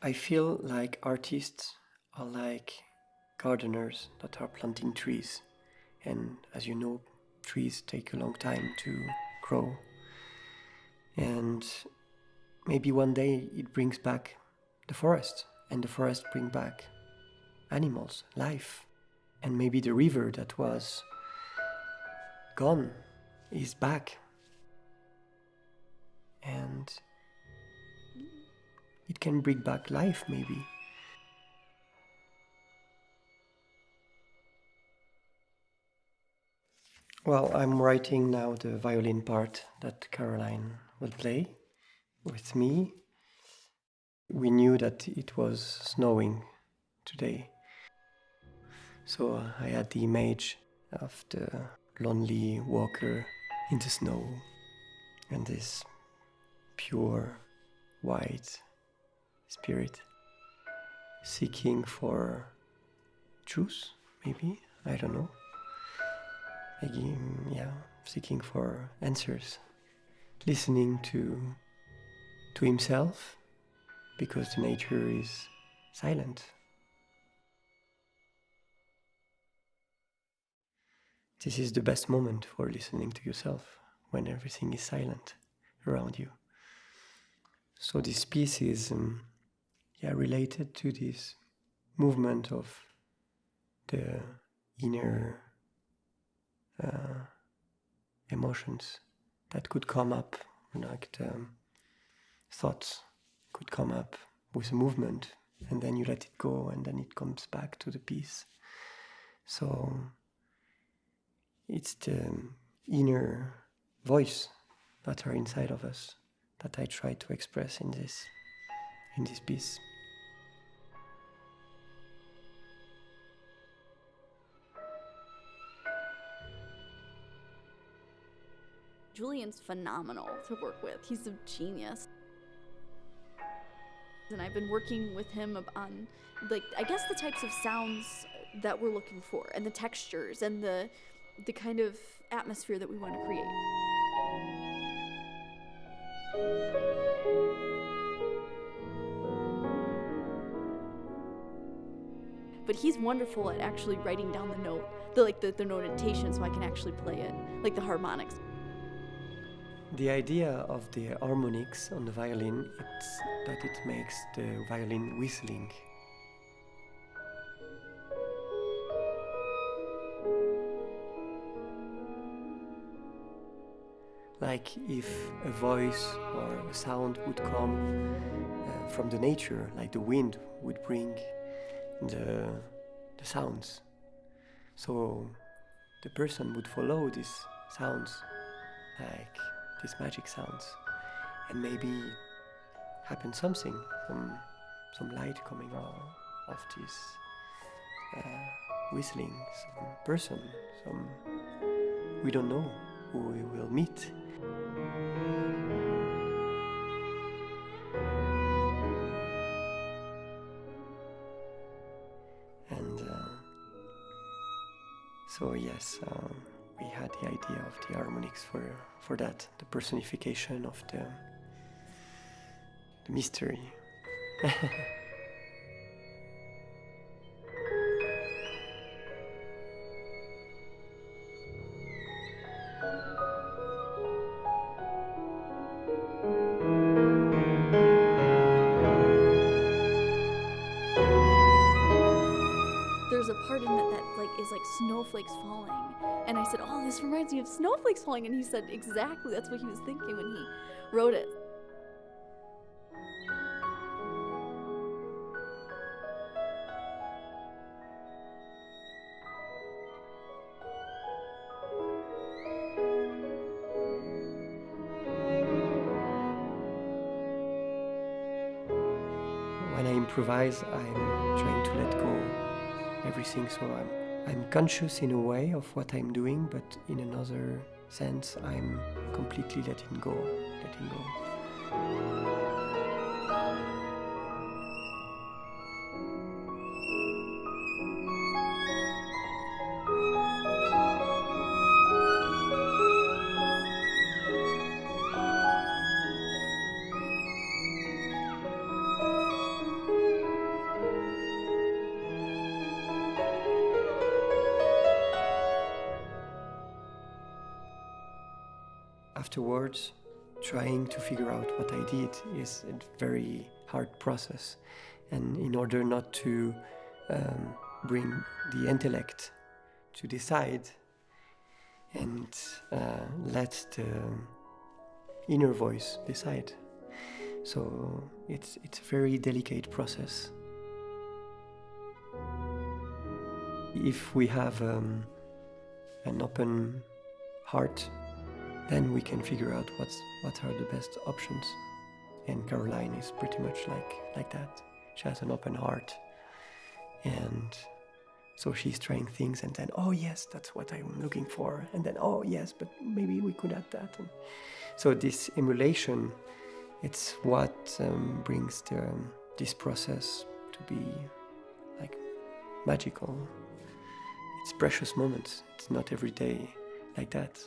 I feel like artists are like gardeners that are planting trees. And as you know, trees take a long time to grow. And maybe one day it brings back the forest, and the forest brings back animals, life. And maybe the river that was gone is back. And it can bring back life, maybe. Well, I'm writing now the violin part that Caroline will play with me. We knew that it was snowing today. So I had the image of the lonely walker in the snow and this pure white spirit seeking for truth, maybe, I don't know. Maybe, seeking for answers, listening to himself, because the nature is silent. This is the best moment for listening to yourself, when everything is silent around you. So this piece is related to this movement of the inner emotions that could come up, like the thoughts could come up with a movement, and then you let it go, and then it comes back to the piece. So it's the inner voice that are inside of us that I try to express in this piece. Julien's phenomenal to work with. He's a genius. And I've been working with him on, I guess the types of sounds that we're looking for, and the textures, and the kind of atmosphere that we want to create. But he's wonderful at actually writing down the note, the notation, so I can actually play it, like the harmonics. The idea of the harmonics on the violin is that it makes the violin whistling. Like if a voice or a sound would come from the nature, like the wind would bring the sounds. So the person would follow these sounds, like these magic sounds, and maybe happen something, some light coming out of this whistling, some person, we don't know who we will meet. And so yes, we had the idea of the harmonics for that, the personification of the mystery. There's a part in it that is like snowflakes falling, and I said, "Oh, this reminds me of snowflakes falling," and he said, "Exactly, that's what he was thinking when he wrote it." When I improvise, I'm trying to let go everything, so I'm conscious in a way of what I'm doing, but in another sense I'm completely letting go. afterwards, trying to figure out what I did is a very hard process. And in order not to bring the intellect to decide and let the inner voice decide. So it's a very delicate process. If we have an open heart, then we can figure out what are the best options. And Caroline is pretty much like that. She has an open heart, and so she's trying things, and then, oh yes, that's what I'm looking for, and then, oh yes, but maybe we could add that. And so this emulation, it's what brings this process to be like magical. It's precious moments. It's not every day like that.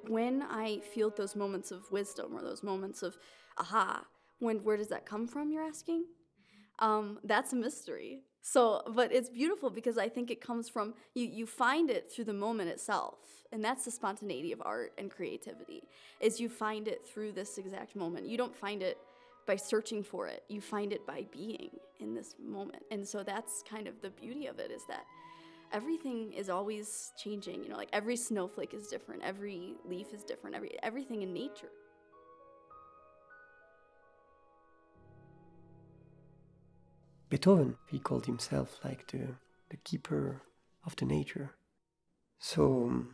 When I feel those moments of wisdom or those moments of aha, where does that come from, you're asking? That's a mystery. So, but it's beautiful because I think it comes from, you find it through the moment itself. And that's the spontaneity of art and creativity, is you find it through this exact moment. You don't find it by searching for it. You find it by being in this moment. And so that's kind of the beauty of it, is that everything is always changing. You know, like every snowflake is different. Every leaf is different. Everything in nature. Beethoven, he called himself like the keeper of the nature. So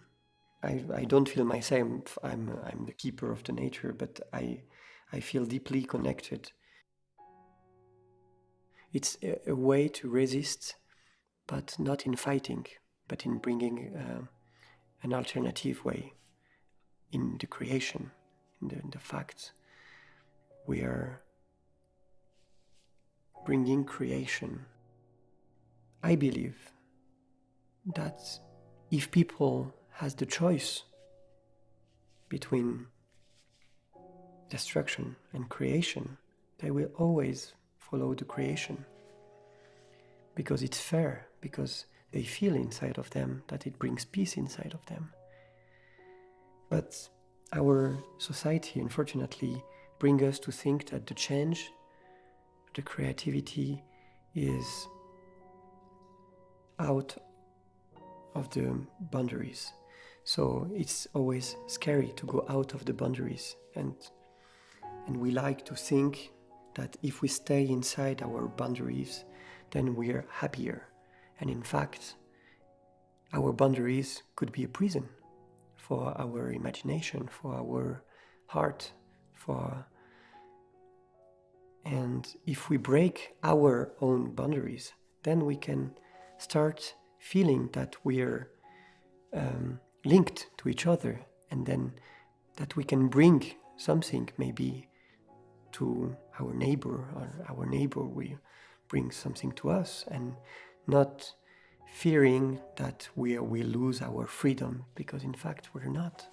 I don't feel myself I'm the keeper of the nature, but I feel deeply connected. It's a way to resist, but not in fighting, but in bringing an alternative way in the creation, in the facts. We are bringing creation. I believe that if people has the choice between destruction and creation, they will always follow the creation, because it's fair, because they feel inside of them that it brings peace inside of them. But our society, unfortunately, brings us to think that the change, the creativity is out of the boundaries. So it's always scary to go out of the boundaries, and we like to think that if we stay inside our boundaries, then we're happier. And in fact, our boundaries could be a prison for our imagination, for our heart, and if we break our own boundaries, then we can start feeling that we're linked to each other, and then that we can bring something maybe to our neighbor, or our neighbor will bring something to us, and not fearing that we lose our freedom, because in fact we're not.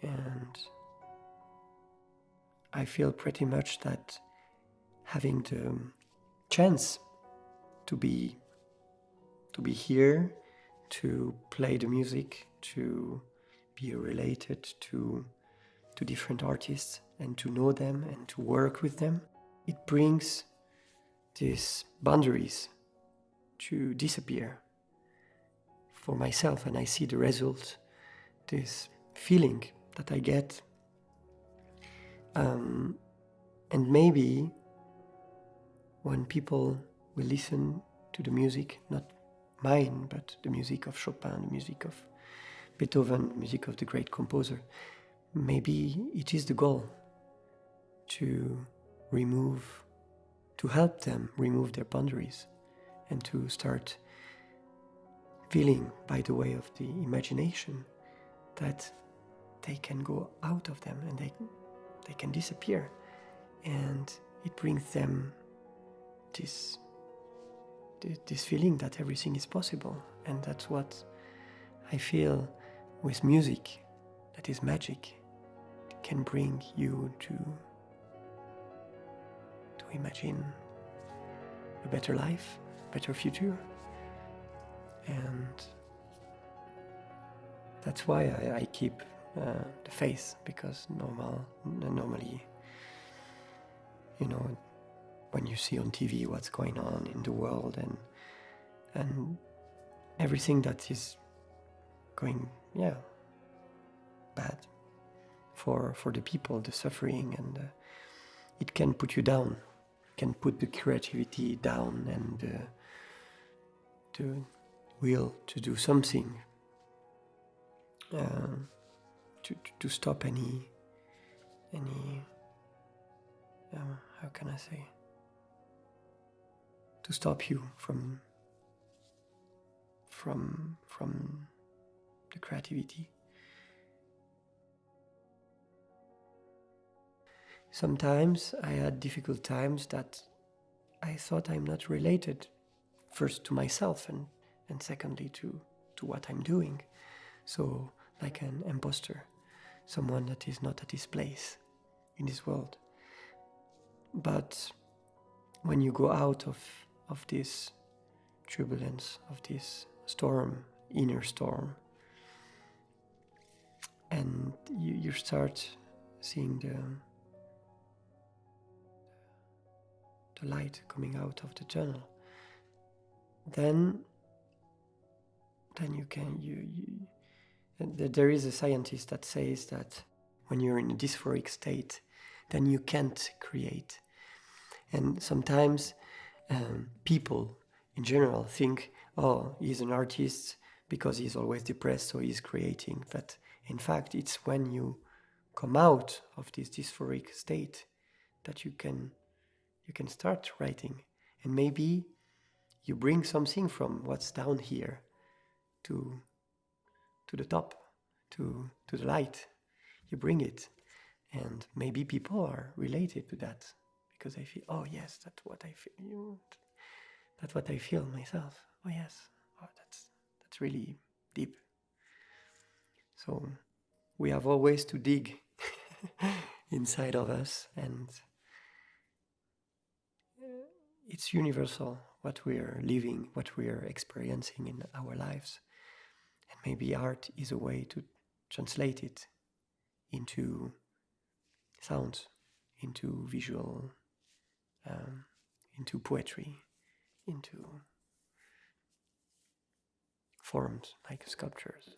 And I feel pretty much that having the chance to be here, to play the music, to be related to different artists, and to know them and to work with them, it brings these boundaries to disappear for myself, and I see the result, this feeling that I get. And maybe when people will listen to the music, not mine, but the music of Chopin, the music of Beethoven, the music of the great composer, maybe it is the goal to help them remove their boundaries, and to start feeling, by the way of the imagination, that they can go out of them and they can disappear, and it brings them this feeling that everything is possible. And that's what I feel with music, that is magic. It can bring you to imagine a better life, better future. And that's why I keep the faith, because normally, you know, when you see on TV what's going on in the world and everything that is going, bad for the people, the suffering, and it can put you down, can put the creativity down and the will to do something, to stop any how can I say, to stop you from the creativity. Sometimes I had difficult times that I thought I'm not related, first to myself and secondly to what I'm doing. So like an imposter, someone that is not at his place in this world. But when you go out of this turbulence, of this storm, inner storm, and you start seeing the light coming out of the tunnel, then you can there is a scientist that says that when you're in a dysphoric state, then you can't create. And sometimes people in general think, oh, he's an artist because he's always depressed, so he's creating. But in fact, it's when you come out of this dysphoric state that you can start writing. And maybe you bring something from what's down here to the top, to the light. You bring it. And maybe people are related to that because they feel, oh yes, that's what I feel. That's what I feel myself. Oh yes, oh that's really deep. So we have always to dig inside of us, and it's universal what we are living, what we are experiencing in our lives. And maybe art is a way to translate it into sounds, into visual, into poetry, into forms like sculptures.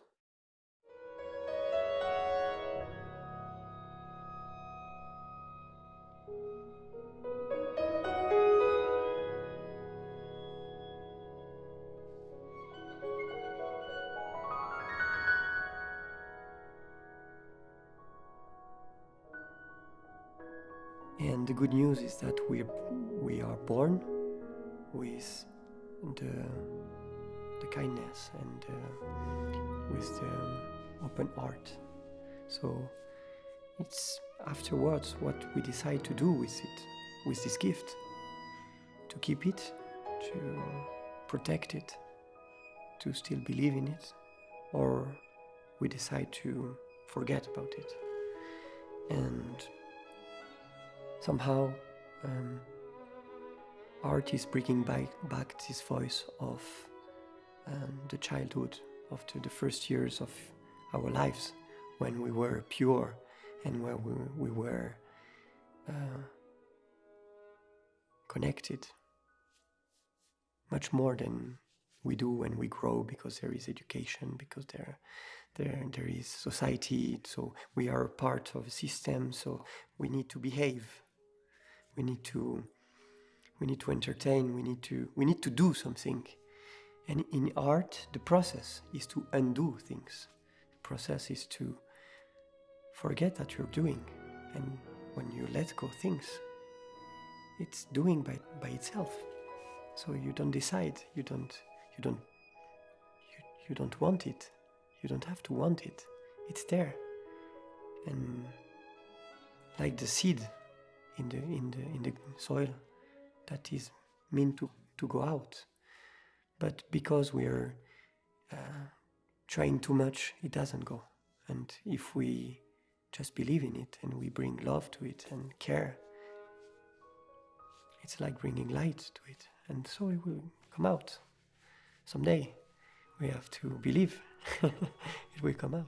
And the good news is that we are born with the kindness and with the open heart. So it's afterwards what we decide to do with it, with this gift, to keep it, to protect it, to still believe in it, or we decide to forget about it. And somehow art is bringing back this voice of the childhood, of the first years of our lives, when we were pure and where we were connected much more than we do when we grow, because there is education, because there is society, so we are part of a system, so we need to behave, we need to entertain, we need to do something. And in art, the process is to undo things. The process is to forget that you're doing, and when you let go things, it's doing by itself. So you don't decide, you don't want it. You don't have to want it. It's there. And like the seed in the soil that is meant to go out. But because we're trying too much, it doesn't go. And if we just believe in it and we bring love to it and care, it's like bringing light to it. And so it will come out. Someday we have to believe it will come out.